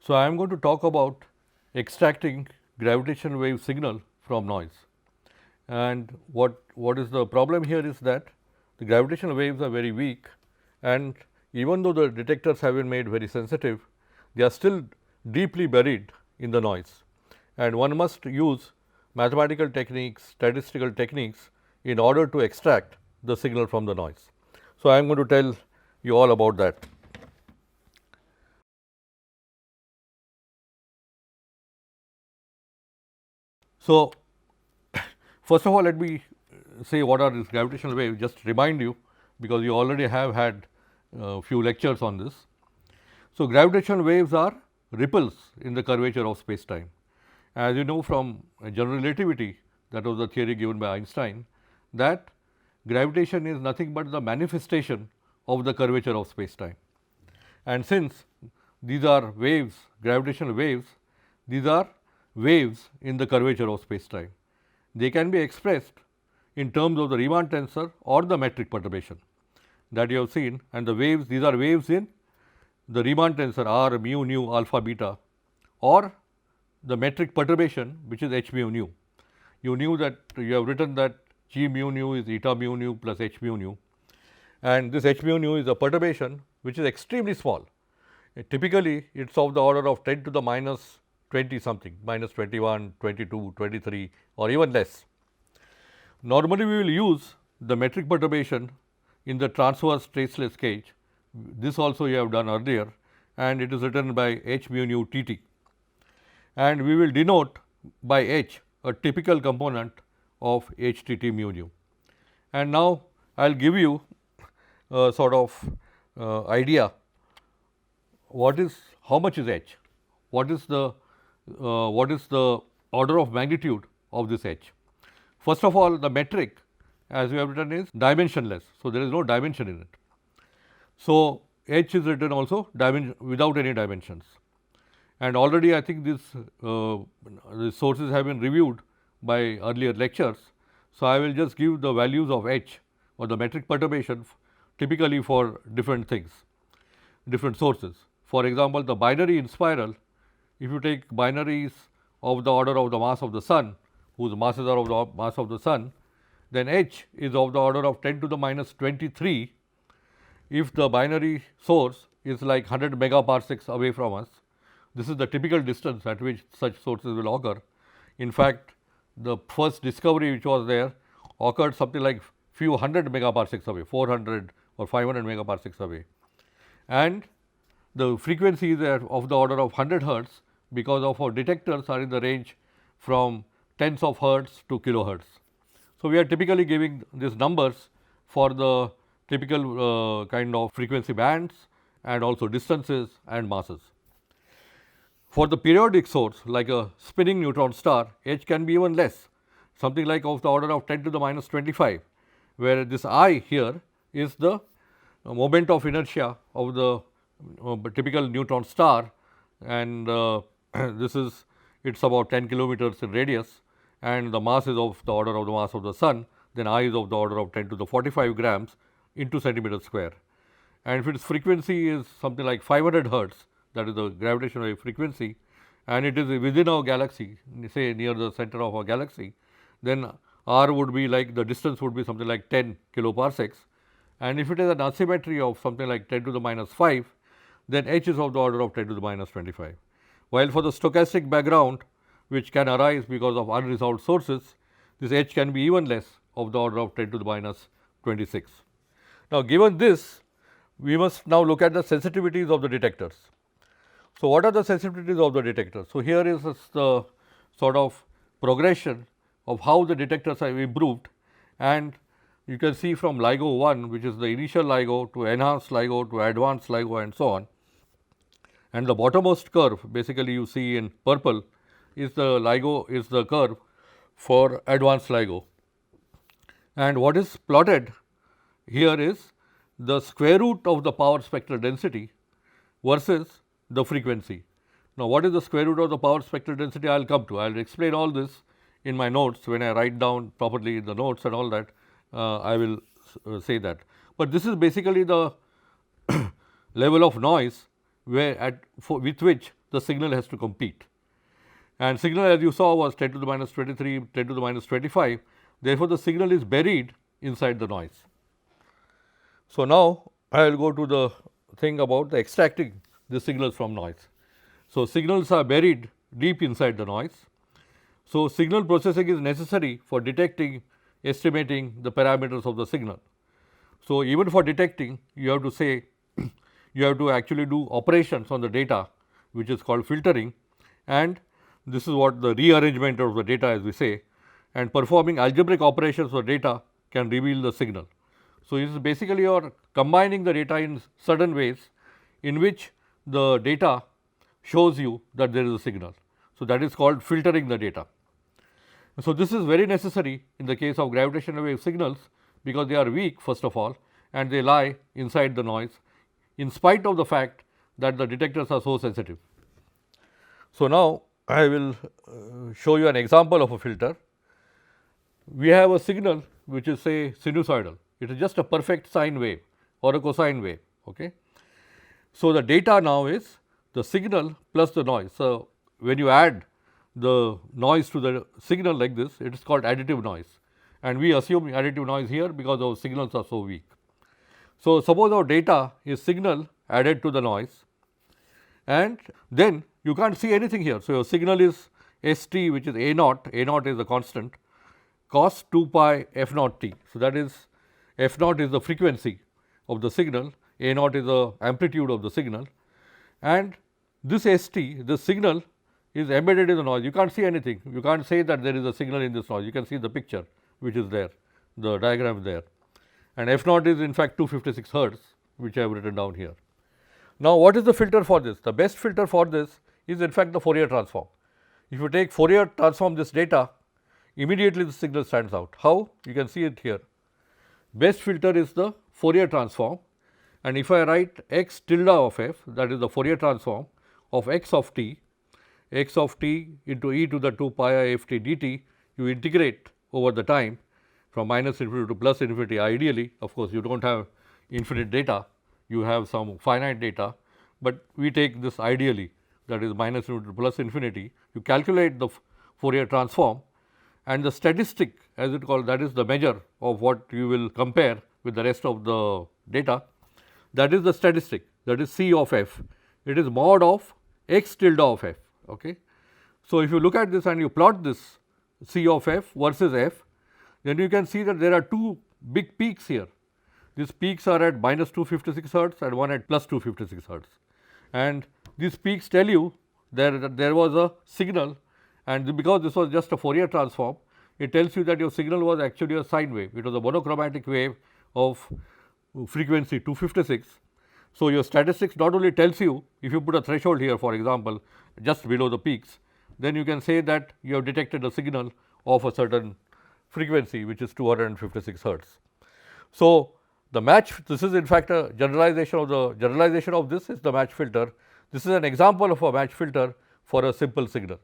So, I am going to talk about extracting gravitational wave signal from noise. And what is the problem here is that the gravitational waves are very weak, and even though the detectors have been made very sensitive, they are still deeply buried in the noise, and one must use mathematical techniques, statistical techniques in order to extract the signal from the noise. So, I am going to tell you all about that. So, first of all, let me say what are these gravitational waves, just remind you, because you already have had a few lectures on this. So, gravitational waves are ripples in the curvature of space time. As you know from general relativity, that was the theory given by Einstein, that gravitation is nothing but the manifestation of the curvature of space time. And since these are waves, gravitational waves, these are waves in the curvature of space time. They can be expressed in terms of the Riemann tensor or the metric perturbation that you have seen, and the waves, these are waves in the Riemann tensor r mu nu alpha beta, or the metric perturbation, which is h mu nu. You knew that you have written that g mu nu is eta mu nu plus h mu nu, and this h mu nu is a perturbation which is extremely small. Typically, it is of the order of 10 to the minus 20 something, minus 21, 22, 23, or even less. Normally, we will use the metric perturbation in the transverse traceless cage. This also you have done earlier, and it is written by h mu nu t t. And we will denote by h a typical component of h t t mu nu. And now, I will give you a sort of idea what is, how much is h, what is the order of magnitude of this h. First of all, the metric, as we have written, is dimensionless. So, there is no dimension in it. So, h is written also without any dimensions, and already I think these sources have been reviewed by earlier lectures. So, I will just give the values of h or the metric perturbation typically for different things, different sources. For example, the binary in spiral, if you take binaries of the order of the mass of the sun, whose masses are of the mass of the sun, then h is of the order of 10 to the minus 23 if the binary source is like 100 megaparsecs away from us. This is the typical distance at which such sources will occur. In fact, the first discovery which was there occurred something like few hundred megaparsecs away, 400 or 500 megaparsecs away, and the frequency is of the order of 100 hertz, because of our detectors are in the range from tens of hertz to kilohertz. So, we are typically giving these numbers for the typical kind of frequency bands and also distances and masses. For the periodic source, like a spinning neutron star, h can be even less, something like of the order of 10 to the minus 25, where this I here is the moment of inertia of the typical neutron star, and this is, it is about 10 kilometers in radius, and the mass is of the order of the mass of the sun, then I is of the order of 10 to the 45 grams into centimeter square. And if its frequency is something like 500 hertz, that is the gravitational wave frequency, and it is within our galaxy, say near the center of our galaxy, then r would be like, the distance would be something like 10 kiloparsecs, and if it is an asymmetry of something like 10 to the minus 5, then h is of the order of 10 to the minus 25. While for the stochastic background, which can arise because of unresolved sources, this h can be even less, of the order of 10 to the minus 26. Now, given this, we must now look at the sensitivities of the detectors. So, what are the sensitivities of the detectors? So, here is the sort of progression of how the detectors have improved, and you can see from LIGO 1, which is the initial LIGO, to enhanced LIGO, to advanced LIGO, and so on. And the bottommost curve, basically you see in purple, is the LIGO, is the curve for advanced LIGO. And what is plotted here is the square root of the power spectral density versus the frequency. Now, what is the square root of the power spectral density? I will come to. I will explain all this in my notes when I write down properly the notes and all that. I will say that. But this is basically the level of noise where with which the signal has to compete. And signal, as you saw, was 10 to the minus 23, 10 to the minus 25. Therefore, the signal is buried inside the noise. So, now I will go to the thing about the extracting the signals from noise. So, signals are buried deep inside the noise. So, signal processing is necessary for detecting, estimating the parameters of the signal. So, even for detecting, you have to say you have to actually do operations on the data, which is called filtering, and this is what the rearrangement of the data, as we say, and performing algebraic operations for data can reveal the signal. So, it is basically you are combining the data in certain ways in which the data shows you that there is a signal. So, that is called filtering the data. So, this is very necessary in the case of gravitational wave signals, because they are weak first of all, and they lie inside the noise in spite of the fact that the detectors are so sensitive. So, now I will show you an example of a filter. We have a signal which is, say, sinusoidal. It is just a perfect sine wave or a cosine wave. Okay. So, the data now is the signal plus the noise. So, when you add the noise to the signal like this, it is called additive noise, and we assume additive noise here because our signals are so weak. So, suppose our data is signal added to the noise, and then you can't see anything here. So, your signal is St, which is A naught is the constant, cos 2 pi f naught t. So, that is f naught is the frequency of the signal, A naught is the amplitude of the signal, and this St, the signal, is embedded in the noise. You can't see anything. You can't say that there is a signal in this noise. You can see the picture which is there, the diagram is there, and f naught is in fact 256 hertz, which I have written down here. Now, what is the filter for this? The best filter for this is in fact the Fourier transform. If you take Fourier transform this data, immediately the signal stands out. How? You can see it here. Best filter is the Fourier transform, and if I write x tilde of f, that is the Fourier transform of x of t into e to the 2 pi I f t dt, you integrate over the time from minus infinity to plus infinity. Ideally, of course, you do not have infinite data, you have some finite data, but we take this ideally, that is minus infinity to plus infinity. You calculate the Fourier transform, and the statistic, as it called, that is the measure of what you will compare with the rest of the data, that is the statistic, that is C of f. It is mod of x tilde of f. Okay. So, if you look at this and you plot this C of f versus f, then you can see that there are two big peaks here. These peaks are at minus 256 hertz and one at plus 256 hertz. And these peaks tell you that there was a signal, and because this was just a Fourier transform, it tells you that your signal was actually a sine wave. It was a monochromatic wave of frequency 256. So, your statistics not only tells you, if you put a threshold here, for example, just below the peaks, then you can say that you have detected a signal of a certain frequency, which is 256 hertz. So, the match, this is in fact a generalization of this is the match filter. This is an example of a match filter for a simple signal.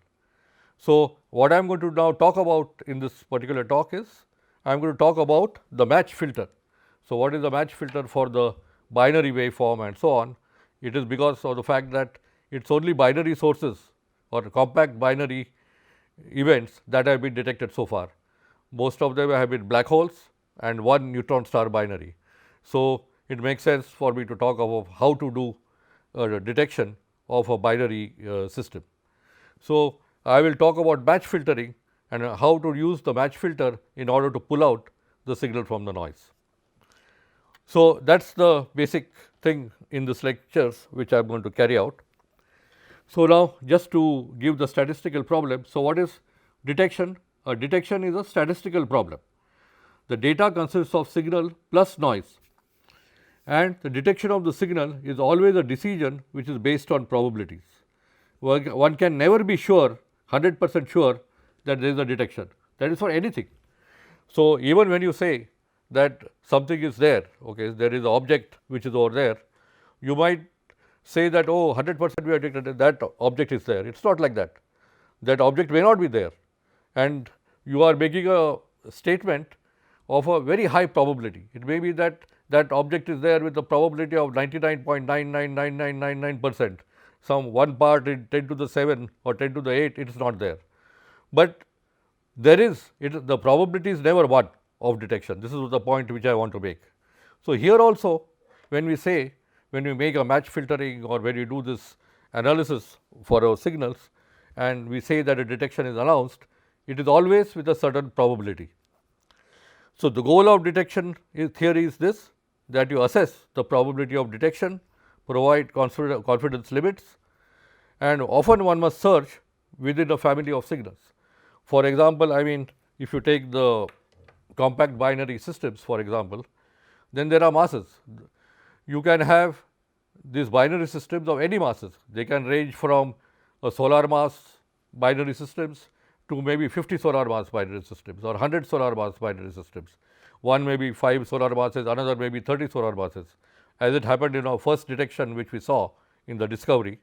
So, what I am going to now talk about in this particular talk is, I am going to talk about the match filter. So, what is the match filter for the binary waveform and so on? It is because of the fact that it is only binary sources or compact binary events that have been detected so far. Most of them have been black holes and one neutron star binary. So, it makes sense for me to talk about how to do detection of a binary system. So, I will talk about match filtering and how to use the match filter in order to pull out the signal from the noise. So, that is the basic thing in this lectures which I am going to carry out. So, now just to give the statistical problem. So, what is detection? A detection is a statistical problem. The data consists of signal plus noise, and the detection of the signal is always a decision which is based on probabilities. One can never be sure, 100% sure, that there is a detection. That is for anything. So, even when you say that something is there, okay, there is an object which is over there, you might say that, oh, 100% we have detected that object is there. It is not like that. That object may not be there, and you are making a statement of a very high probability. It may be that that object is there with a probability of 99.99999%, some one part in 10 to the 7 or 10 to the 8, it is not there. But there is, the probability is never 1 of detection. This is the point which I want to make. So, here also when we say, when we make a match filtering or when we do this analysis for our signals and we say that a detection is announced, it is always with a certain probability. So, the goal of detection theory is this, that you assess the probability of detection, provide confidence limits, and often one must search within a family of signals. For example, I mean, if you take the compact binary systems for example, then there are masses. You can have these binary systems of any masses. They can range from a solar mass binary systems to maybe 50 solar mass binary systems or 100 solar mass binary systems. One may be 5 solar masses, another may be 30 solar masses. As it happened in our first detection which we saw in the discovery,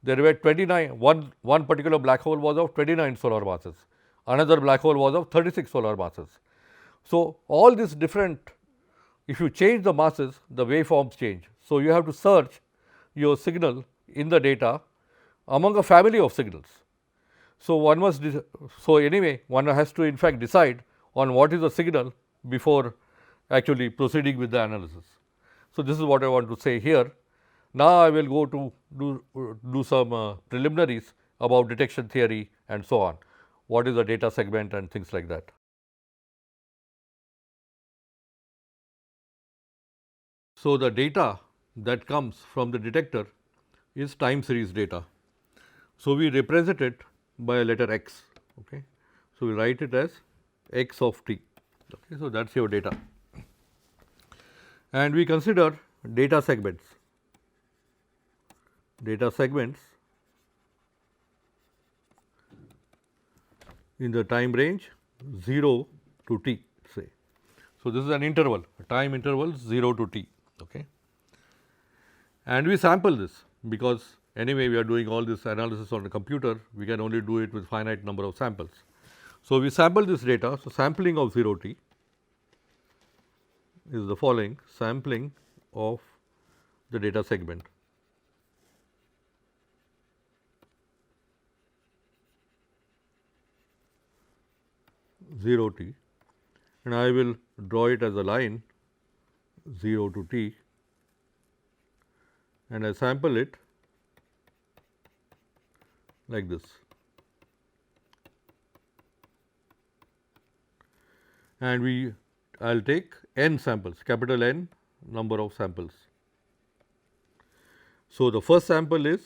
there were 29, one particular black hole was of 29 solar masses, another black hole was of 36 solar masses. So, all these different, if you change the masses, the waveforms change. So, you have to search your signal in the data among a family of signals. So, one must, so anyway one has to in fact decide on what is the signal before actually proceeding with the analysis. So, this is what I want to say here. Now, I will go to do some preliminaries about detection theory and so on. What is a data segment and things like that. So, the data that comes from the detector is time series data. So, we represent it by a letter x. Okay. So, we write it as x of t. Okay. So, that is your data. And we consider data segments. Data segments in the time range 0 to t say. So, this is an interval, a time interval 0 to t. Okay. And we sample this because anyway we are doing all this analysis on the computer, we can only do it with finite number of samples. So, we sample this data. So, sampling of 0 t is the following: sampling of the data segment. Zero t, and I will draw it as a line 0 to t, and I sample it like this. And I will take n samples, capital N number of samples. So, the first sample is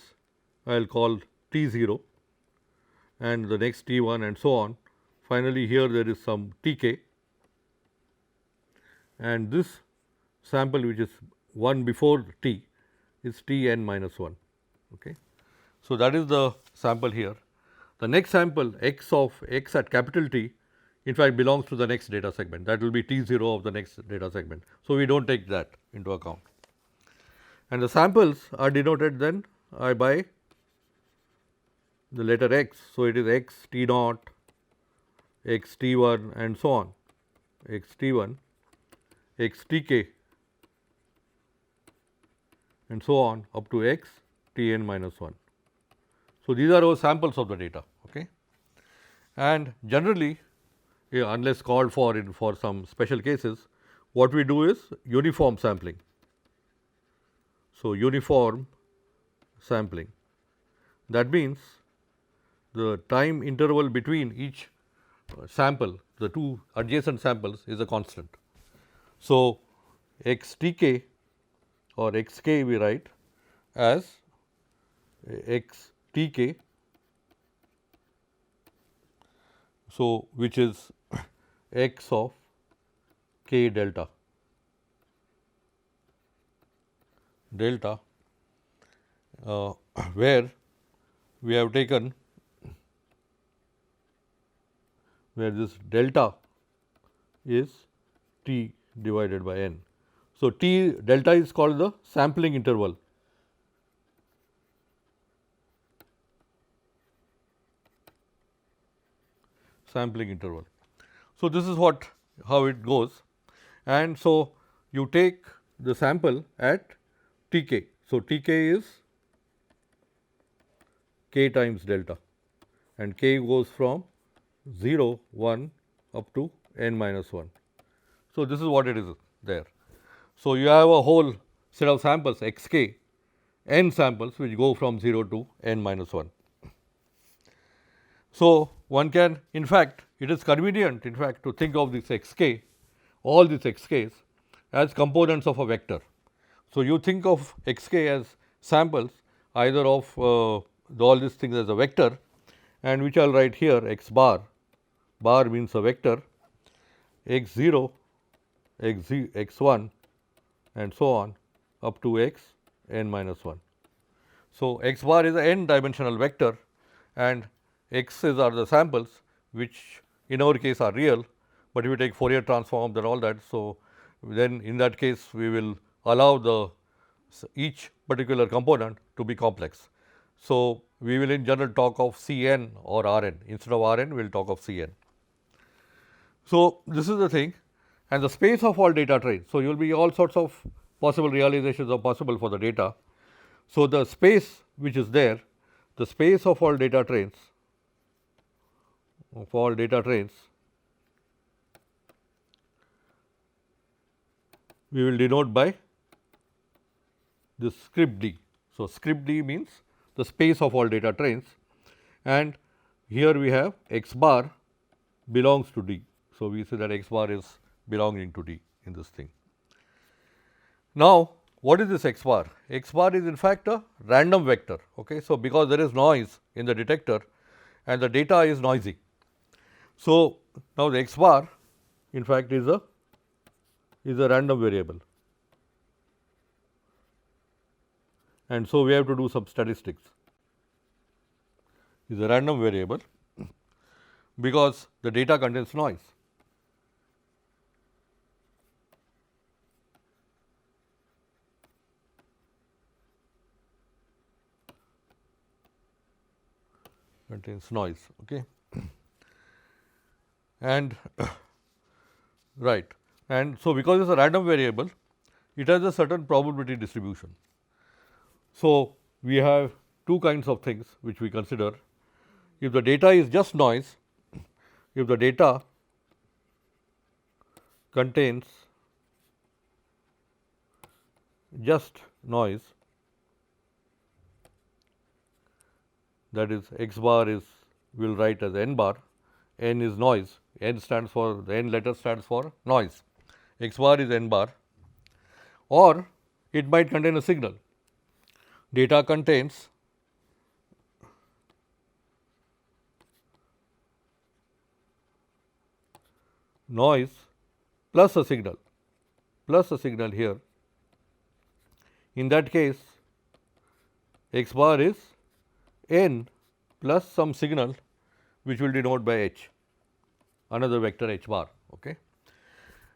I will call t 0 and the next t 1 and so on. Finally, here there is some t k, and this sample which is 1 before t is t n minus 1. Okay. So, that is the sample here. The next sample x of x at capital T in fact belongs to the next data segment, that will be t 0 of the next data segment. So, we do not take that into account, and the samples are denoted then by the letter x. So, it is x t naught, x t 1 and so on, x t 1, x t k and so on up to x t n minus 1. So, these are our samples of the data. Okay. And generally, unless called for some special cases, what we do is uniform sampling. So, uniform sampling, that means the time interval between each sample, the two adjacent samples is a constant. So, x t k or x k we write as x t k, so which is x of k delta, where we have taken, where this delta is t divided by n. So, t delta is called the sampling interval. Sampling interval. So, this is how it goes, and so you take the sample at t k. So, t k is k times delta, and k goes from 0, 1 up to n minus 1. So, this is what it is there. So, you have a whole set of samples x k, n samples which go from 0 to n minus 1. So, one can in fact, it is convenient in fact to think of this x k, all these x k's as components of a vector. So, you think of x k as samples either of all these things as a vector, and which I will write here x bar, bar means a vector, x 0, x 1 and so on up to x n minus 1. So, x bar is an n dimensional vector and x's are the samples which in our case are real, but if you take Fourier transforms and all that. So, then in that case we will allow the each particular component to be complex. So, we will in general talk of C n or R n, instead of R n we will talk of C n. So, this is the thing, and the space of all data trains. So, you will be all sorts of possible realizations are possible for the data. So, the space which is there, the space of all data trains, we will denote by this script d. So, script d means the space of all data trains, and here we have x bar belongs to d. So, we say that x bar is belonging to d in this thing. Now, what is this x bar? X bar is in fact a random vector. Okay. So, because there is noise in the detector and the data is noisy. So, now the x bar in fact is a random variable, and so we have to do some statistics. Is a random variable because the data contains noise. Contains noise. Okay. And right, and so because it is a random variable, it has a certain probability distribution. So, we have two kinds of things which we consider. If the data is just noise, if the data contains just noise, that is x bar is we will write as n bar, n is noise, n stands for the n letter stands for noise, x bar is n bar, or it might contain a signal. Data contains noise plus a signal here. In that case, x bar is n plus some signal which will denote by h, another vector h bar. Okay.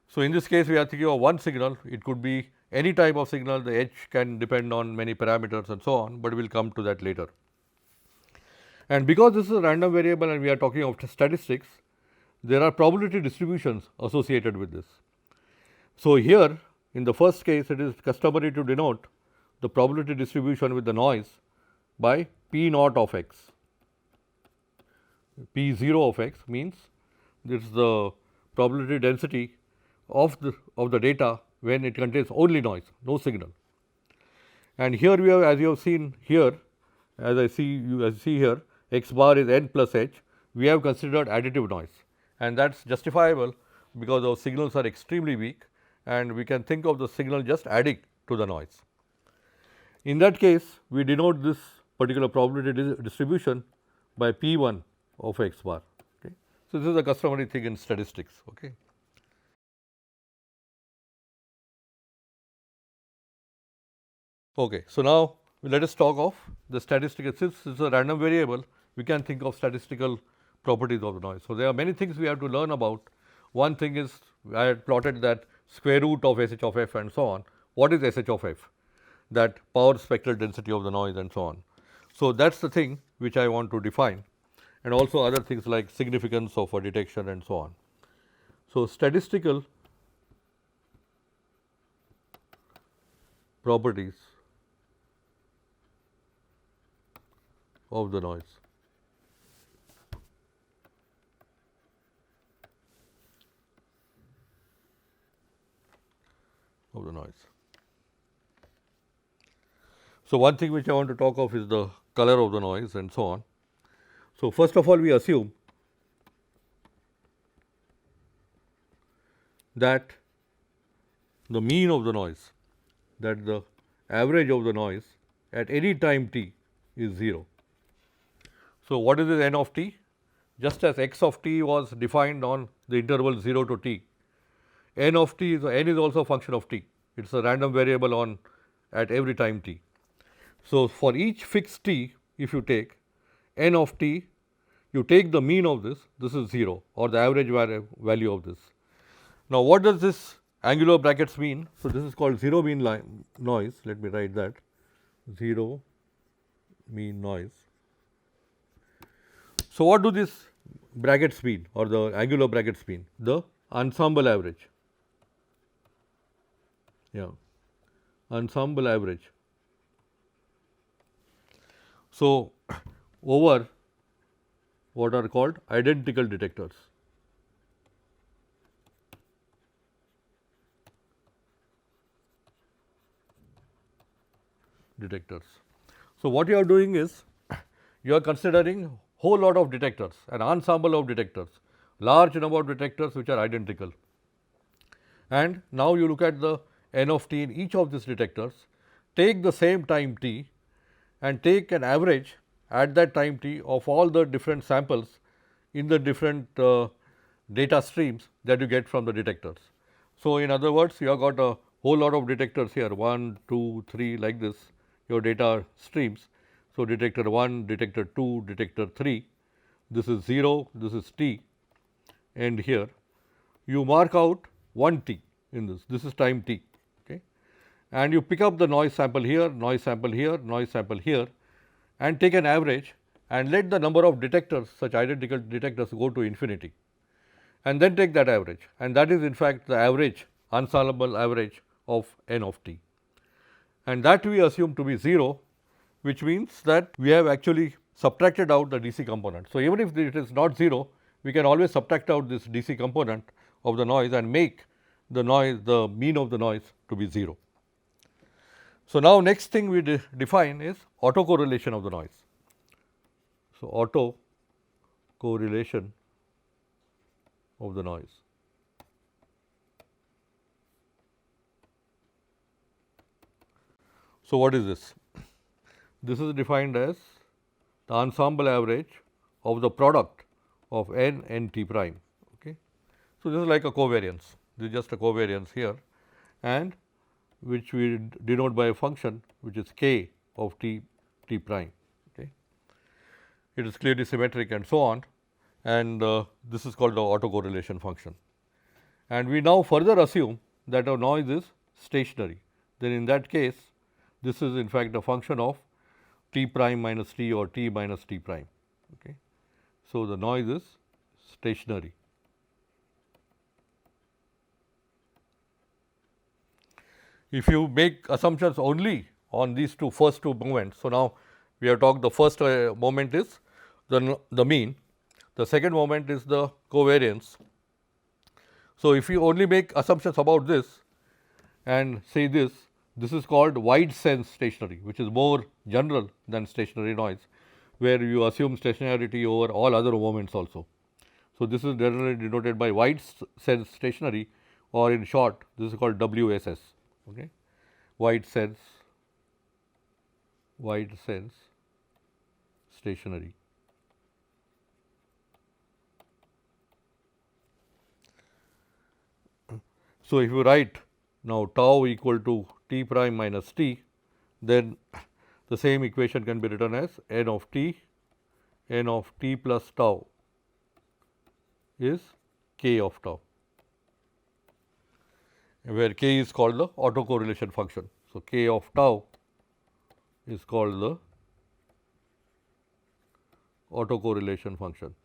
So, in this case we are thinking of one signal, it could be any type of signal, the h can depend on many parameters and so on, but we will come to that later. And because this is a random variable and we are talking of statistics, there are probability distributions associated with this. So, here in the first case it is customary to denote the probability distribution with the noise by P naught of x. P 0 of x means this is the probability density of the data when it contains only noise, no signal. And here we have, as you have seen here, as I see here, x bar is n plus h, we have considered additive noise, and that is justifiable because our signals are extremely weak and we can think of the signal just adding to the noise. In that case, we denote this particular probability distribution by P 1 of x bar. Okay. So, this is a customary thing in statistics. Okay. Okay. So, now let us talk of the statistical. Since this is a random variable, we can think of statistical properties of the noise. So, there are many things we have to learn about. One thing is I had plotted that square root of SH of f and so on. What is SH of f? That power spectral density of the noise and so on. So, that is the thing which I want to define, and also other things like significance of a detection and so on. So, statistical properties of the noise. Of the noise. So, one thing which I want to talk of is the color of the noise and so on. So, first of all we assume that the mean of the noise, that the average of the noise at any time t is 0. So, what is this n of t? Just as x of t was defined on the interval 0 to t, n of t is also a function of t. It is a random variable on at every time t. So, for each fixed t, if you take n of t, you take the mean of this is 0 or the average value of this. Now, what does this angular brackets mean? So, this is called 0 mean noise. Let me write that 0 mean noise. So, what do these brackets mean or the angular brackets mean? The ensemble average. Yeah, ensemble average. So, over what are called identical detectors. So, what you are doing is you are considering whole lot of detectors, an ensemble of detectors, large number of detectors which are identical. And now you look at the n of t in each of these detectors, take the same time t and take an average at that time t of all the different samples in the different data streams that you get from the detectors. So, in other words, you have got a whole lot of detectors here 1, 2, 3 like this your data streams. So, detector 1, detector 2, detector 3, this is 0, this is t, and here you mark out 1 t in this is time t, okay, and you pick up the noise sample here, noise sample here, noise sample here, and take an average and let the number of detectors, such identical detectors, go to infinity, and then take that average, and that is in fact the average ensemble average of n of t, and that we assume to be 0, which means that we have actually subtracted out the DC component. So, even if it is not 0, we can always subtract out this DC component of the noise and make the noise, the mean of the noise to be 0. So, now next thing we define is autocorrelation of the noise. So, autocorrelation of the noise. So, what is this? This is defined as the ensemble average of the product of n and t prime. Okay. So, this is like a covariance, this is just a covariance here, and which we denote by a function which is k of t prime. Okay. It is clearly symmetric and so on, and this is called the autocorrelation function. And we now further assume that our noise is stationary. Then in that case, this is in fact a function of t prime minus t or t minus t prime. Okay. So, the noise is stationary. If you make assumptions only on these first two moments, so now we have talked the first moment is the mean, the second moment is the covariance. So, if you only make assumptions about this and say this is called wide sense stationary, which is more general than stationary noise, where you assume stationarity over all other moments also. So, this is generally denoted by wide sense stationary, or in short this is called WSS. Okay. Wide sense stationary. So, if you write now tau equal to t prime minus t, then the same equation can be written as n of t plus tau is k of tau, where k is called the autocorrelation function. So, k of tau is called the autocorrelation function.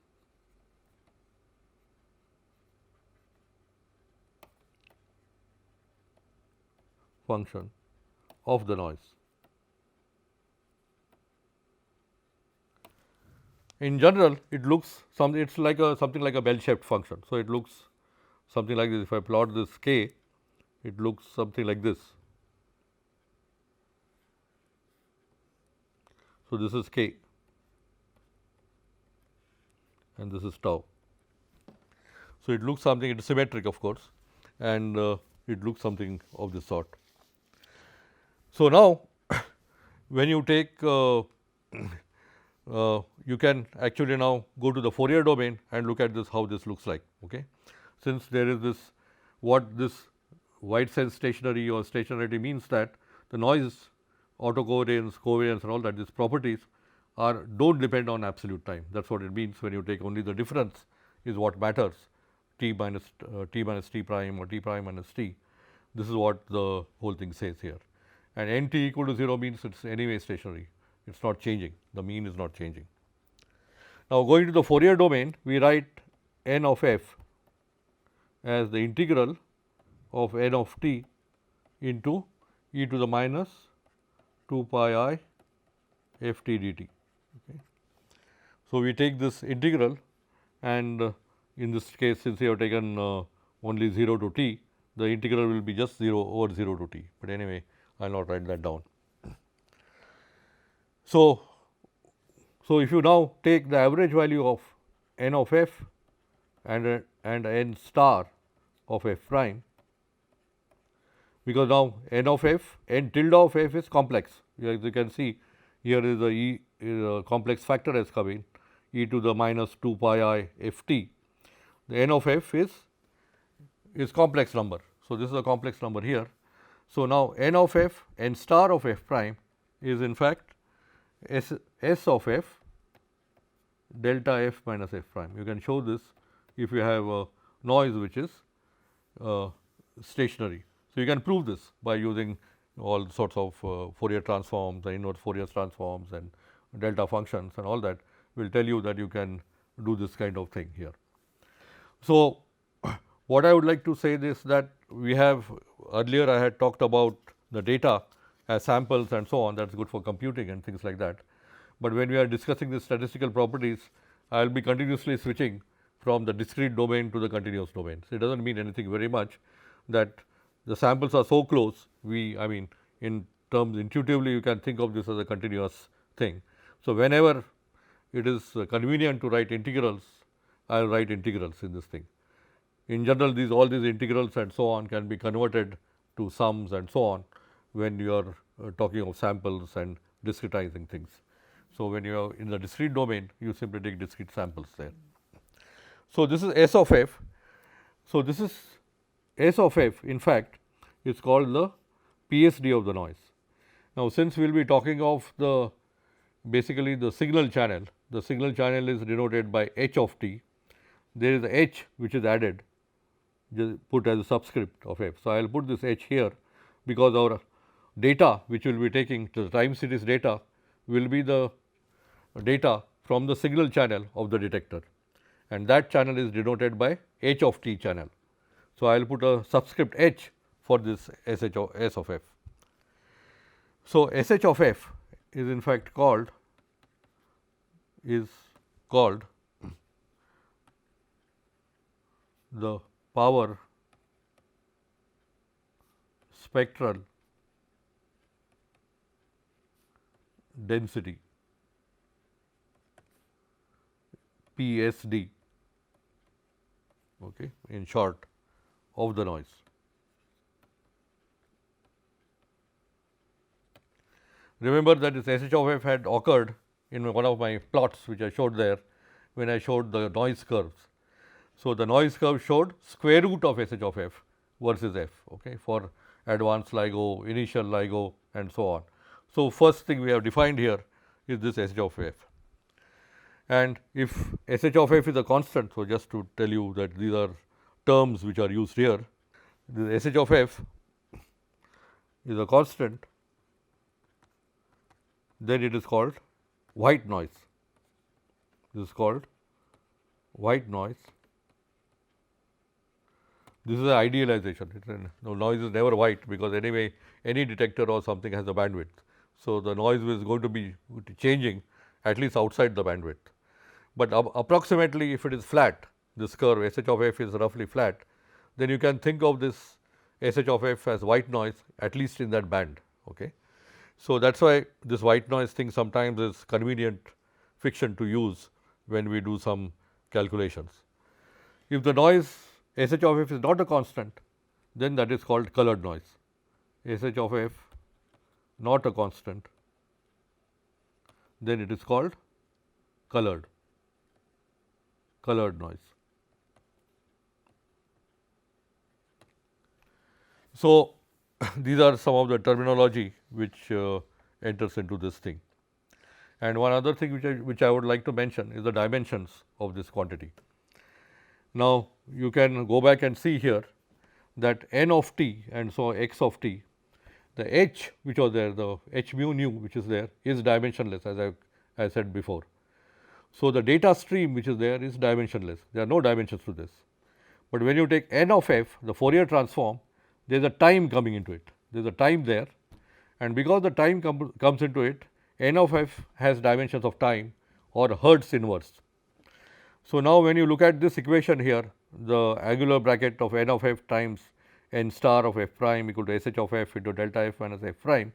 Of the noise. In general, it looks something, it's like a something like a bell shaped function. So, it looks something like this. If I plot this k, it looks something like this. So, this is k and this is tau. So, it looks something, it is symmetric of course, and it looks something of this sort. So, now when you take you can actually now go to the Fourier domain and look at this, how this looks like. Okay. Since there is this, what this white sense stationary or stationarity means, that the noise, autocovariance, covariance and all that, these properties are don't depend on absolute time. That is what it means when you take only the difference is what matters, t minus t prime or t prime minus t. This is what the whole thing says here. And n t equal to 0 means it is anyway stationary, it is not changing, the mean is not changing. Now, going to the Fourier domain, we write n of f as the integral of n of t into e to the minus 2 pi I f t dt. Okay. So, we take this integral, and in this case, since we have taken only 0 to t, the integral will be just 0 over 0 to t, but anyway I will not write that down. So, if you now take the average value of n of f and n star of f prime, because now n of f, n tilde of f is complex. As you can see, here is a e complex factor has come in, e to the minus 2 pi I f t. The n of f is complex number. So, this is a complex number here. So, now n of f, n star of f prime is in fact s of f delta f minus f prime. You can show this if you have a noise which is stationary. So, you can prove this by using all sorts of Fourier transforms, the inverse Fourier transforms and delta functions, and all that will tell you that you can do this kind of thing here. So, what I would like to say is that we have earlier I had talked about the data as samples and so on, that is good for computing and things like that. But when we are discussing the statistical properties, I will be continuously switching from the discrete domain to the continuous domain. So, it does not mean anything very much that the samples are so close, I mean in terms intuitively you can think of this as a continuous thing. So, whenever it is convenient to write integrals, I will write integrals in this thing. In general, all these integrals and so on can be converted to sums and so on when you are talking of samples and discretizing things. So, when you are in the discrete domain, you simply take discrete samples there. So, this is S of f. So, this is S of f, in fact is called the PSD of the noise. Now, since we will be talking of the basically the signal channel is denoted by h of t. There is a h which is added, just put as a subscript of f. So, I will put this h here, because our data which we will be taking, the time series data, will be the data from the signal channel of the detector, and that channel is denoted by h of t channel. So, I will put a subscript h for this S of f. So, sh of f is in fact called the power spectral density, PSD, okay, in short, of the noise. Remember that this sh of f had occurred in one of my plots which I showed there when I showed the noise curves. So, the noise curve showed square root of sh of f versus f, okay, for advanced LIGO, initial LIGO and so on. So, first thing we have defined here is this sh of f, and if sh of f is a constant. So, just to tell you that these are terms which are used here, the sh of f is a constant, then it is called white noise. This is called white noise. This is an idealization. No, noise is never white, because anyway any detector or something has a bandwidth. So, the noise is going to be changing at least outside the bandwidth. but approximately if it is flat, this curve SH of f is roughly flat, then you can think of this SH of f as white noise, at least in that band. Okay. So, that is why this white noise thing sometimes is convenient fiction to use when we do some calculations. If the noise SH of f is not a constant, then that is called colored noise. SH of f not a constant, then it is called colored noise. So, these are some of the terminology which enters into this thing. And one other thing which I would like to mention is the dimensions of this quantity. Now, you can go back and see here that n of t and so x of t, the h which was there, the h mu nu which is there is dimensionless, as I said before. So, the data stream which is there is dimensionless, there are no dimensions to this. But when you take n of f, the Fourier transform, there is a time coming into it, there is a time there, and because the time comes into it, n of f has dimensions of time or Hertz inverse. So, now when you look at this equation here, the angular bracket of n of f times n star of f prime equal to sh of f into delta f minus f prime,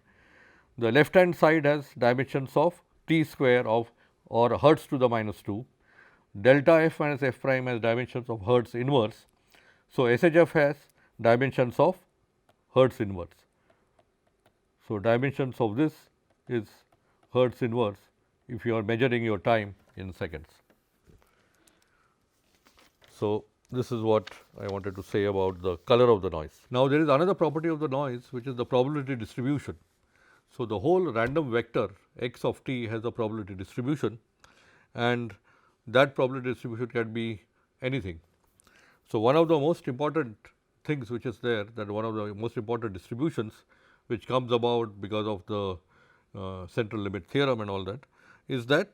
the left hand side has dimensions of t square of or Hertz to the minus 2, delta f minus f prime has dimensions of Hertz inverse. So, SHF has dimensions of Hertz inverse. So, dimensions of this is Hertz inverse if you are measuring your time in seconds. So, this is what I wanted to say about the color of the noise. Now, there is another property of the noise which is the probability distribution. So, the whole random vector x of t has a probability distribution, and that probability distribution can be anything. So, one of the most important things which is there, that one of the most important distributions which comes about because of the central limit theorem and all that, is that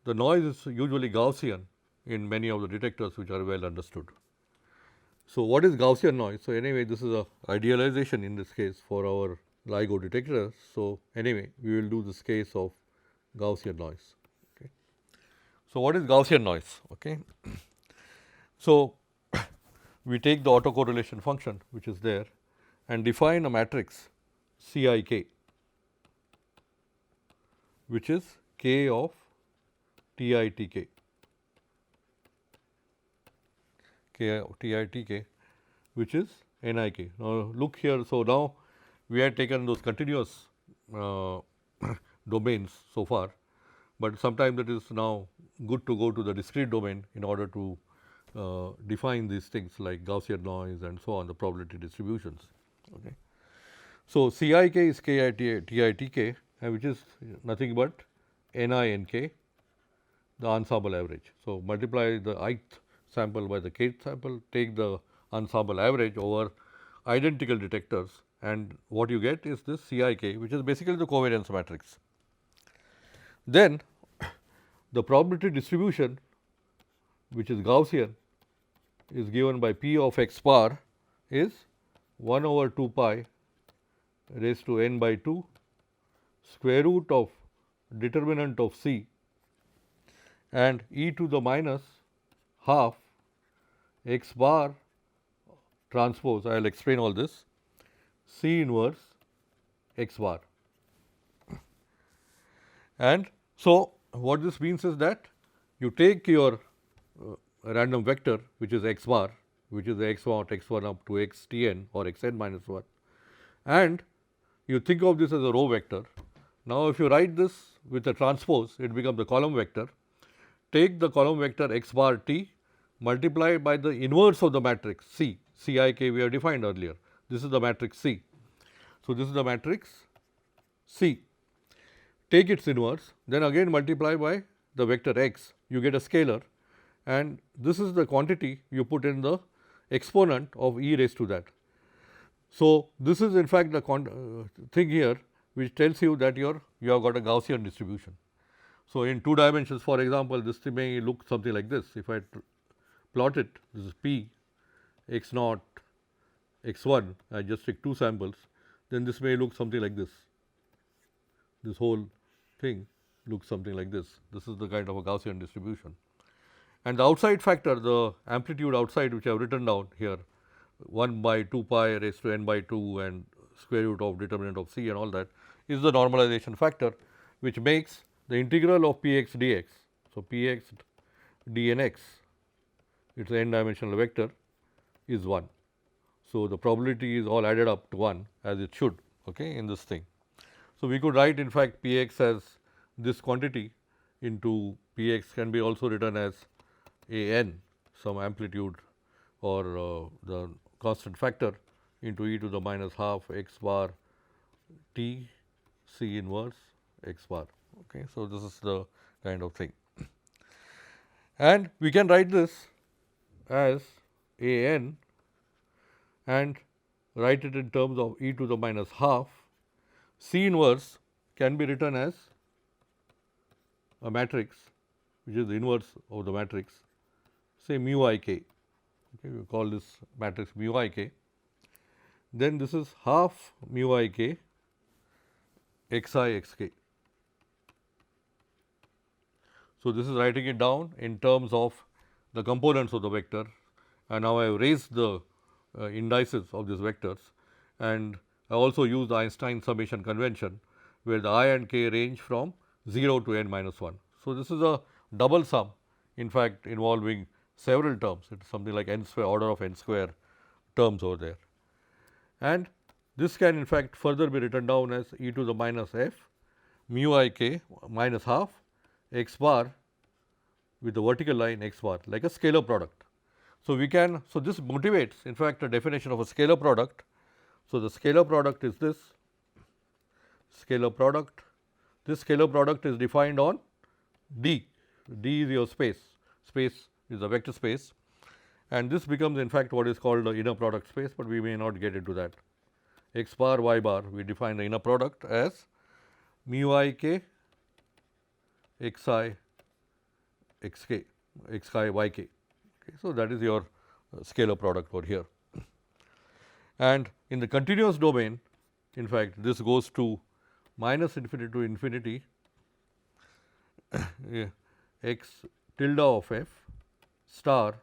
the noise is usually Gaussian in many of the detectors which are well understood. So, what is Gaussian noise? So, anyway, this is a idealization in this case for our LIGO detectors. So, anyway, we will do this case of Gaussian noise. Okay. So, what is Gaussian noise? Okay. So, we take the autocorrelation function which is there and define a matrix CIK, which is k of TITK, k of TITK, which is NIK. Now, look here. So, now we had taken those continuous domains so far, but sometimes it is now good to go to the discrete domain in order to define these things like Gaussian noise and so on, the probability distributions. Okay. So, CIK is KITK, which is nothing but NINK, the ensemble average. So, multiply the ith sample by the kth sample, take the ensemble average over identical detectors, and what you get is this CIK, which is basically the covariance matrix. Then the probability distribution, which is Gaussian, is given by P of x bar is 1 over 2 pi raised to n by 2 square root of determinant of C and e to the minus half x bar transpose, I will explain all this, C inverse x bar. And so, what this means is that you take your random vector which is x bar, which is the x 1 up to x t n or x n minus 1, and you think of this as a row vector. Now, if you write this with a transpose, it becomes the column vector. Take the column vector x bar t, multiply by the inverse of the matrix C, CIK we have defined earlier. This is the matrix C. So, this is the matrix C. Take its inverse, then again multiply by the vector x, you get a scalar, and this is the quantity you put in the exponent of e raised to that. So, this is in fact the thing here which tells you that you have got a Gaussian distribution. So, in 2 dimensions, for example, this thing may look something like this. If I plot it, this is P x naught x 1, I just take 2 samples, then this may look something like this. This whole thing, looks something like this. This is the kind of a Gaussian distribution. And the outside factor, the amplitude outside, which I have written down here, 1 by 2 pi raised to n by 2 and square root of determinant of C and all that, is the normalization factor, which makes the integral of p x dx. So, p x dn x, it is an n dimensional vector, is 1. So, the probability is all added up to 1 as it should, okay, in this thing. So, we could write in fact p x as this quantity into p x can be also written as a n, some amplitude or the constant factor into e to the minus half x bar t C inverse x bar. Okay. So, this is the kind of thing, and we can write this as a n and write it in terms of e to the minus half. C inverse can be written as a matrix which is the inverse of the matrix, say mu I k. Okay, we call this matrix mu I k. Then this is half mu I k x I x k. So, this is writing it down in terms of the components of the vector, and now I have raised the indices of these vectors, and I also use the Einstein summation convention, where the I and k range from 0 to n minus 1. So, this is a double sum, in fact involving several terms. It is something like n square, order of n square terms over there, and this can in fact further be written down as e to the minus f mu I k minus half x bar with the vertical line x bar, like a scalar product. So, we can, so this motivates in fact a definition of a scalar product. So, the scalar product is this scalar product. This scalar product is defined on D. D is your space, space is a vector space, and this becomes in fact what is called the inner product space, but we may not get into that. X bar y bar, we define the inner product as mu I k x I x k x I y k. Okay. So, that is your scalar product over here, and in the continuous domain in fact this goes to minus infinity to infinity x tilde of f star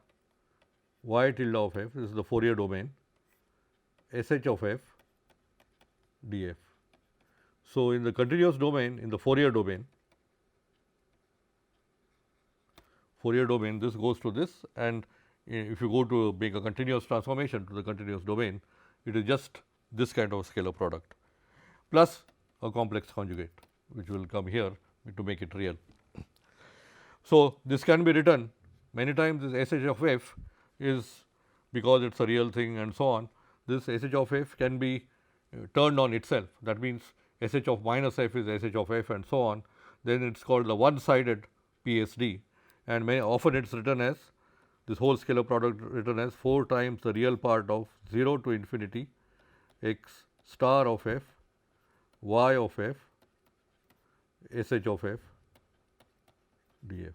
y tilde of f, this is the Fourier domain, sh of f df. So, in the continuous domain, in the Fourier domain this goes to this, and if you go to make a continuous transformation to the continuous domain, it is just this kind of scalar product plus a complex conjugate, which will come here to make it real. So, this can be written many times, this sh of f is, because it is a real thing and so on, this sh of f can be turned on itself. That means, sh of minus f is sh of f and so on, then it is called the one sided PSD, and often it is written as this whole scalar product written as 4 times the real part of 0 to infinity x star of f y of f sh of f df.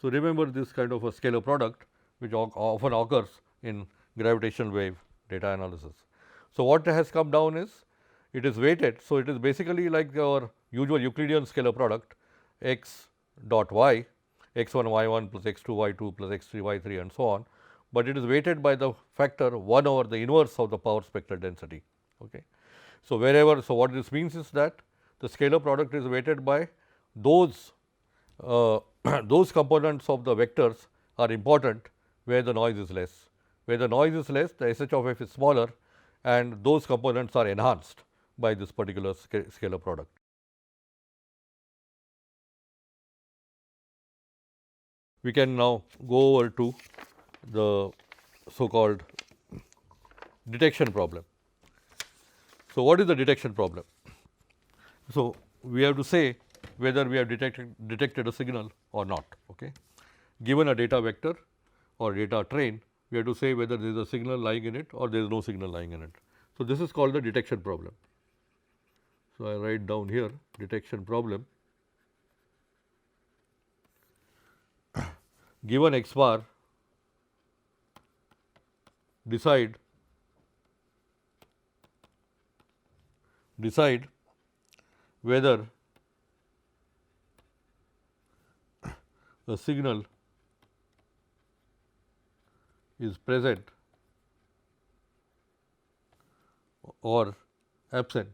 So, remember this kind of a scalar product which often occurs in gravitational wave data analysis. So, what has come down is it is weighted. So, it is basically like our usual Euclidean scalar product x dot y, x 1 y 1 plus x 2 y 2 plus x 3 y 3 and so on, but it is weighted by the factor 1 over the inverse of the power spectral density. Okay. So, wherever, so what this means is that the scalar product is weighted by those those components of the vectors are important where the noise is less. Where the noise is less, the sh of f is smaller, and those components are enhanced by this particular scalar product. We can now go over to the so called detection problem. So, what is the detection problem? So, we have to say whether we have detected a signal or not. Okay. Given a data vector or data train, we have to say whether there is a signal lying in it or there is no signal lying in it. So, this is called the detection problem. So, I write down here detection problem. Given x bar, decide whether a signal is present or absent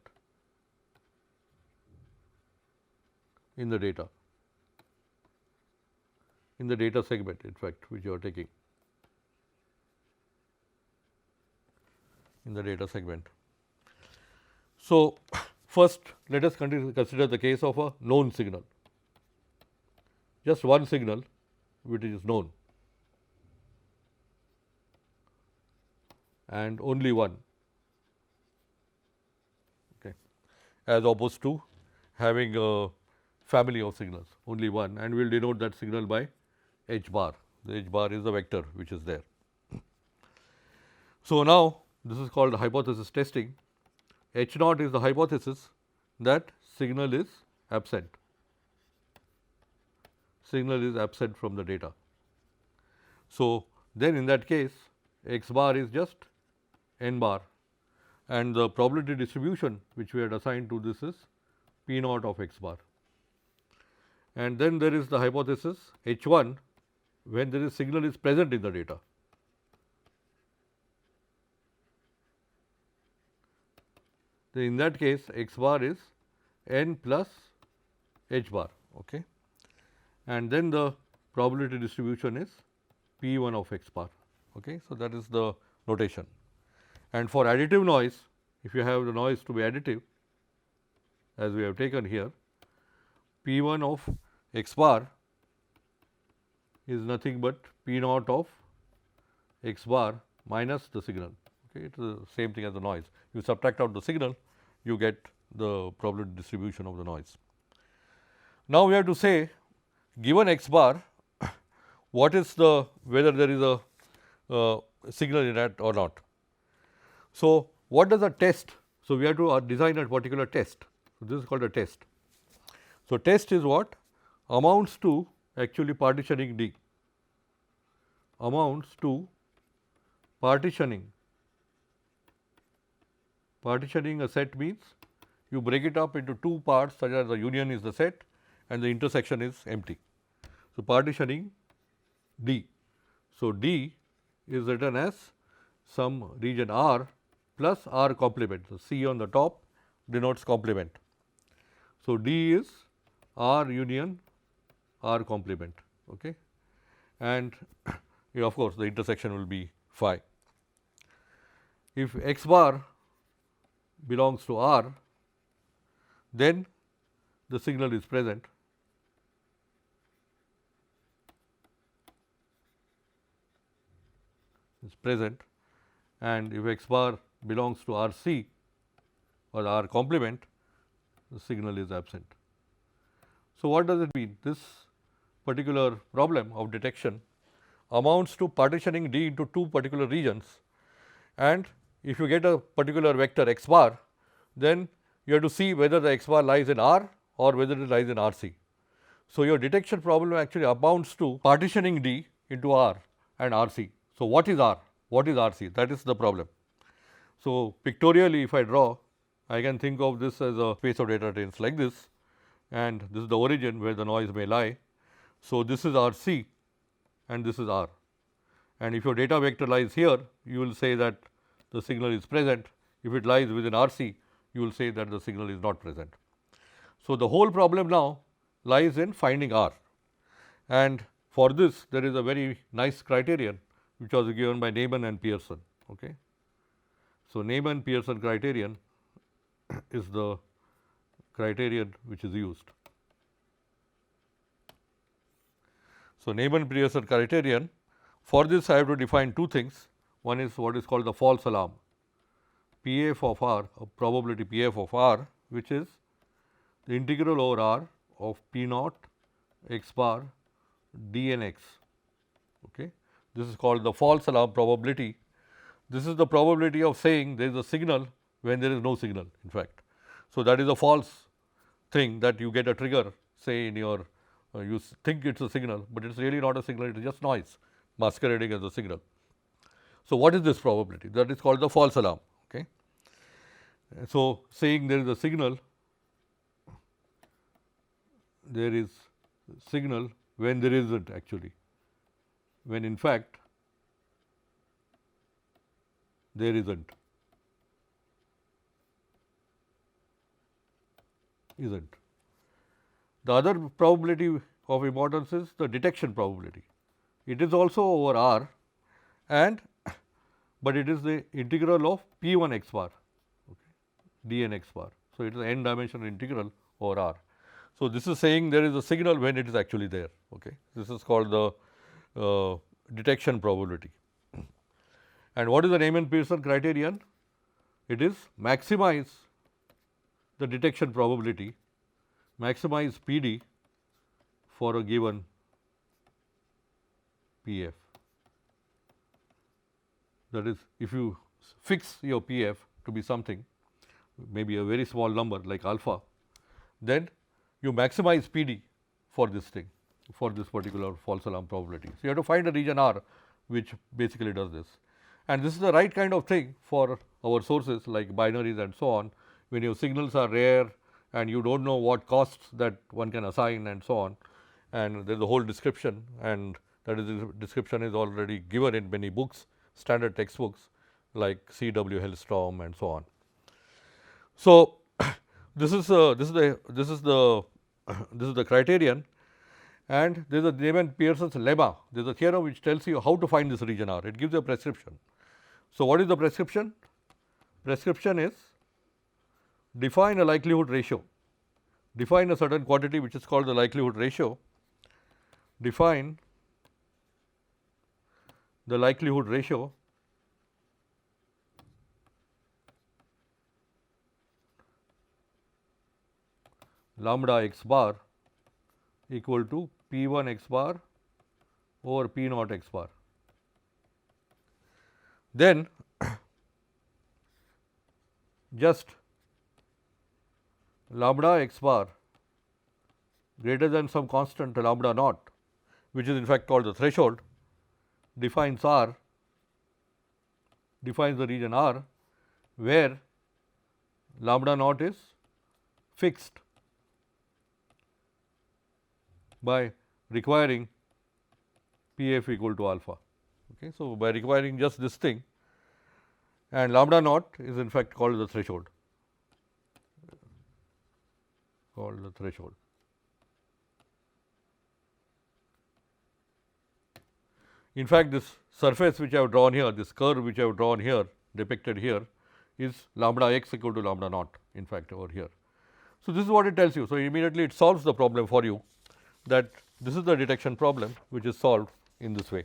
in the data segment, in fact, which you are taking in the data segment. So, first let us consider the case of a known signal, just one signal which is known and only one, okay, as opposed to having a family of signals, only one, and we will denote that signal by h bar. The h bar is the vector which is there. So, now this is called hypothesis testing. H naught is the hypothesis that signal is absent. Signal is absent from the data. So, then in that case x bar is just n bar, and the probability distribution which we had assigned to this is P naught of x bar. And then there is the hypothesis H 1 when there is signal is present in the data. Then in that case x bar is n plus h bar, okay, and then the probability distribution is P 1 of x bar, okay. So, that is the notation. And for additive noise, if you have the noise to be additive as we have taken here, P 1 of x bar is nothing but P naught of x bar minus the signal, okay. It is the same thing as the noise. You subtract out the signal, you get the probability distribution of the noise. Now, we have to say, given x bar, what is the, whether there is a signal in that or not. So, what does a test? So, we have to design a particular test. So, this is called a test. So, test is what? Amounts to actually partitioning D, amounts to partitioning. Partitioning a set means you break it up into two parts such as the union is the set and the intersection is empty. So, partitioning D. So, D is written as some region R plus R complement. So, C on the top denotes complement. So, D is R union R complement, okay, and of course, the intersection will be phi. If x bar belongs to R, then the signal is present. And if x bar belongs to R C or R complement, the signal is absent. So, what does it mean? This particular problem of detection amounts to partitioning D into two particular regions, and if you get a particular vector x bar, then you have to see whether the x bar lies in R or whether it lies in R C. So, your detection problem actually amounts to partitioning D into R and R C. So, what is R? What is R C? That is the problem. So, pictorially if I draw, I can think of this as a space of data trains like this, and this is the origin where the noise may lie. So, this is R C and this is R, and if your data vector lies here, you will say that the signal is present. If it lies within R C, you will say that the signal is not present. So, the whole problem now lies in finding R, and for this there is a very nice criterion which was given by Neyman and Pearson, okay. So, Neyman-Pearson criterion is the criterion which is used. So, Neyman-Pearson criterion, for this I have to define two things. One is what is called the false alarm, PF of R, probability PF of R, which is the integral over R of P naught x bar dnx, okay. This is called the false alarm probability. This is the probability of saying there is a signal when there is no signal, in fact. So, that is a false thing that you get a trigger, say in your you think it is a signal, but it is really not a signal, it is just noise masquerading as a signal. So, what is this probability? That is called the false alarm, okay. So, saying there is a signal, there is signal when there isn't actually, when in fact there isn't. The other probability of importance is the detection probability. It is also over R, and but it is the integral of P1 x bar, dn x bar. So, it is an n dimensional integral over R. So, this is saying there is a signal when it is actually there. Okay. This is called the detection probability. And what is the Neyman-Pearson criterion? It is maximize the detection probability, maximize PD for a given PF. That is, if you fix your PF to be something, maybe a very small number like alpha, then you maximize PD for this thing, for this particular false alarm probability. So, you have to find a region R which basically does this. And this is the right kind of thing for our sources like binaries and so on, when your signals are rare and you do not know what costs that one can assign and so on, and there is a whole description, and that is, the description is already given in many books, standard textbooks like C.W. Hellstrom and so on. So, this is the criterion, and there is a Neyman-Pearson's lemma. There is a theorem which tells you how to find this region R. It gives you a prescription. So, what is the prescription? Prescription is define a likelihood ratio, define a certain quantity which is called the likelihood ratio, define the likelihood ratio lambda x bar equal to P1 x bar over P naught x bar. Then just lambda x bar greater than some constant lambda naught, which is in fact called the threshold, defines R, defines the region R where lambda naught is fixed by requiring PF equal to alpha. Okay. So, by requiring just this thing, and lambda naught is in fact called the threshold, In fact, this surface which I have drawn here, this curve which I have drawn here, depicted here, is lambda x equal to lambda naught in fact over here. So, this is what it tells you. So, immediately it solves the problem for you, that this is the detection problem which is solved in this way.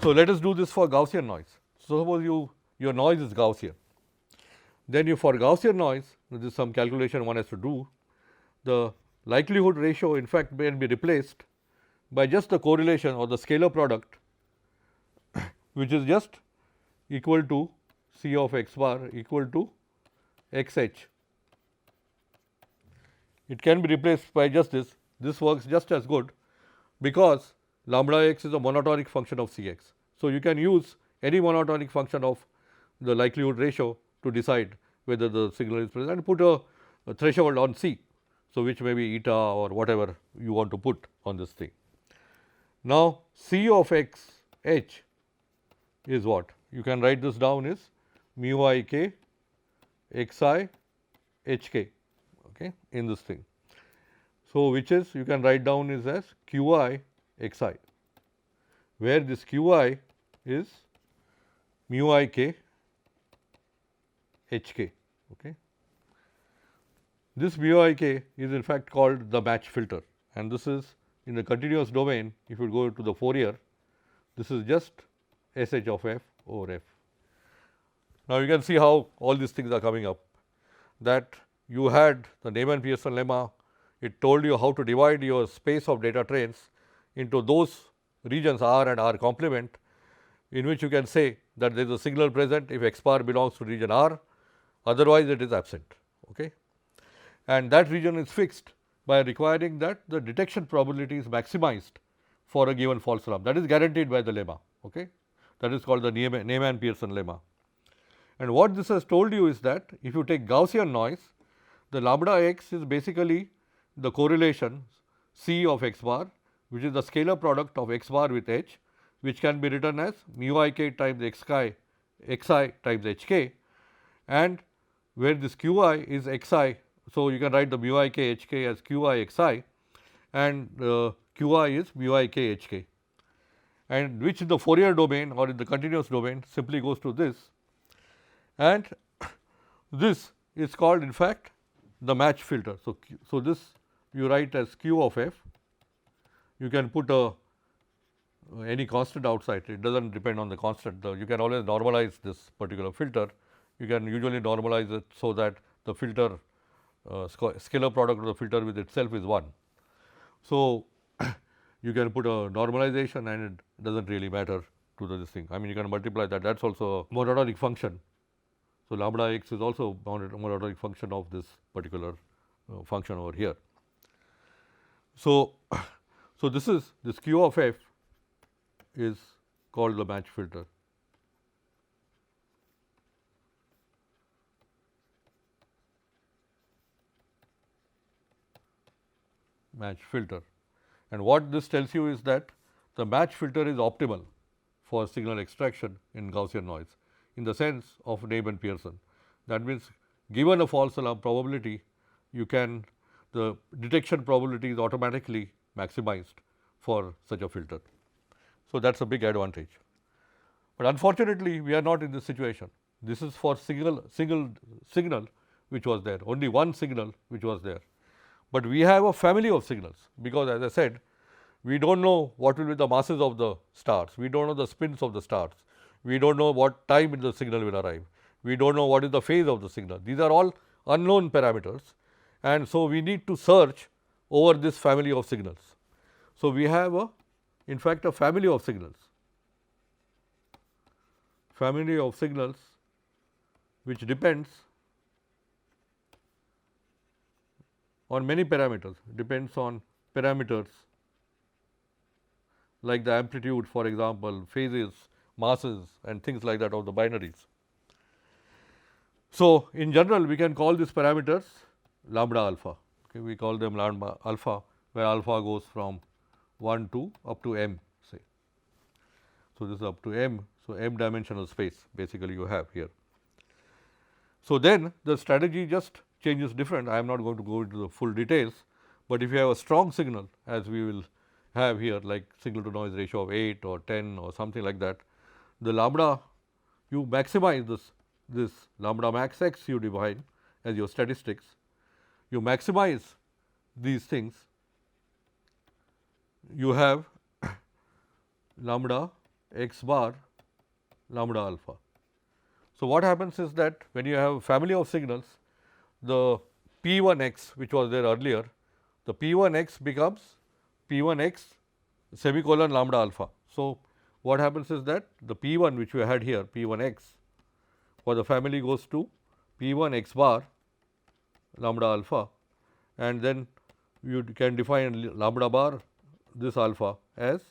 So, let us do this for Gaussian noise. So, suppose your noise is Gaussian, then you, for Gaussian noise, this is some calculation one has to do, the likelihood ratio in fact can be replaced by just the correlation or the scalar product which is just equal to C of x bar equal to x h. It can be replaced by just this. This works just as good because lambda x is a monotonic function of C x. So, you can use any monotonic function of the likelihood ratio to decide whether the signal is present, and put a threshold on C. So, which may be eta or whatever you want to put on this thing. Now, C of x h is what? You can write this down is mu I k x I h k, okay, in this thing. So, which is you can write down is as q I x I, where this q I is mu I k h k. Okay. This mu I k is in fact called the match filter, and this is in the continuous domain. If you go to the Fourier, this is just S h of f over f. Now, you can see how all these things are coming up, that you had the Neyman-Pearson lemma. It told you how to divide your space of data trains into those regions R and R complement, in which you can say that there is a signal present if x bar belongs to region R, otherwise it is absent. Okay. And that region is fixed by requiring that the detection probability is maximized for a given false alarm. That is guaranteed by the lemma. Okay. That is called the Neyman-Pearson lemma. And what this has told you is that if you take Gaussian noise, the lambda x is basically the correlation C of x bar, which is the scalar product of x bar with h, which can be written as mu I k times xi times h k, and where this q I is x I. So, you can write the mu I k h k as q I x I, and q I is mu I k h k, and which in the Fourier domain or in the continuous domain simply goes to this, and this is called in fact the match filter. So, this you write as q of f. You can put any constant outside, it does not depend on the constant. You can always normalize this particular filter. You can usually normalize it so that the filter scalar product of the filter with itself is 1. So, you can put a normalization and it does not really matter to this thing. I mean, you can multiply that, that is also a monadic function. So, lambda x is also monadic function of this particular function over here. So, this q of f is called the match filter. Match filter, and what this tells you is that the match filter is optimal for signal extraction in Gaussian noise in the sense of Nabbe and Pearson. That means, given a false alarm probability, you can the detection probability is automatically maximized for such a filter. So, that is a big advantage, but unfortunately, we are not in this situation. This is for single signal which was there, only one signal which was there, but we have a family of signals, because as I said, we do not know what will be the masses of the stars, we do not know the spins of the stars, we do not know what time the signal will arrive, we do not know what is the phase of the signal. These are all unknown parameters, and so we need to search over this family of signals. So, we have in fact a family of signals which depends on many parameters, depends on parameters like the amplitude, for example, phases, masses and things like that of the binaries. So, in general we can call these parameters lambda alpha, okay. We call them lambda alpha, where alpha goes from 1 to up to m, say. So, this is up to m. So, m dimensional space basically you have here. So, then the strategy just changes different. I am not going to go into the full details, but if you have a strong signal, as we will have here, like signal to noise ratio of 8 or 10 or something like that, the lambda you maximize this lambda max x you define as your statistics, you maximize these things, you have lambda x bar lambda alpha. So, what happens is that when you have a family of signals, the P 1 x which was there earlier, the P 1 x becomes P 1 x semicolon lambda alpha. So, what happens is that the P 1 which we had here, P 1 x, for the family goes to P 1 x bar lambda alpha, and then you can define lambda bar this alpha as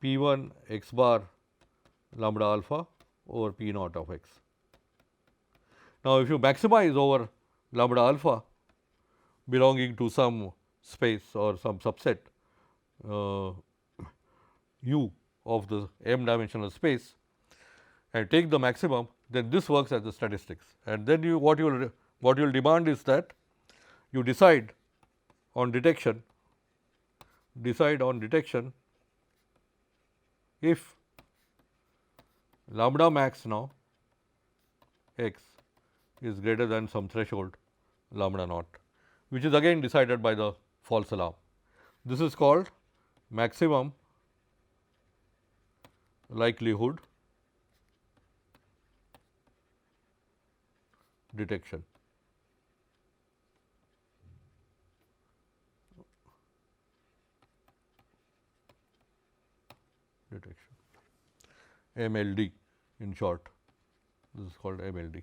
P 1 x bar lambda alpha over P naught of x. Now, if you maximize over lambda alpha belonging to some space or some subset u of the m dimensional space and take the maximum, then this works as the statistics, and then what you will demand is that you decide on detection if lambda max now x is greater than some threshold lambda naught, which is again decided by the false alarm. This is called maximum likelihood detection. MLD in short, this is called MLD.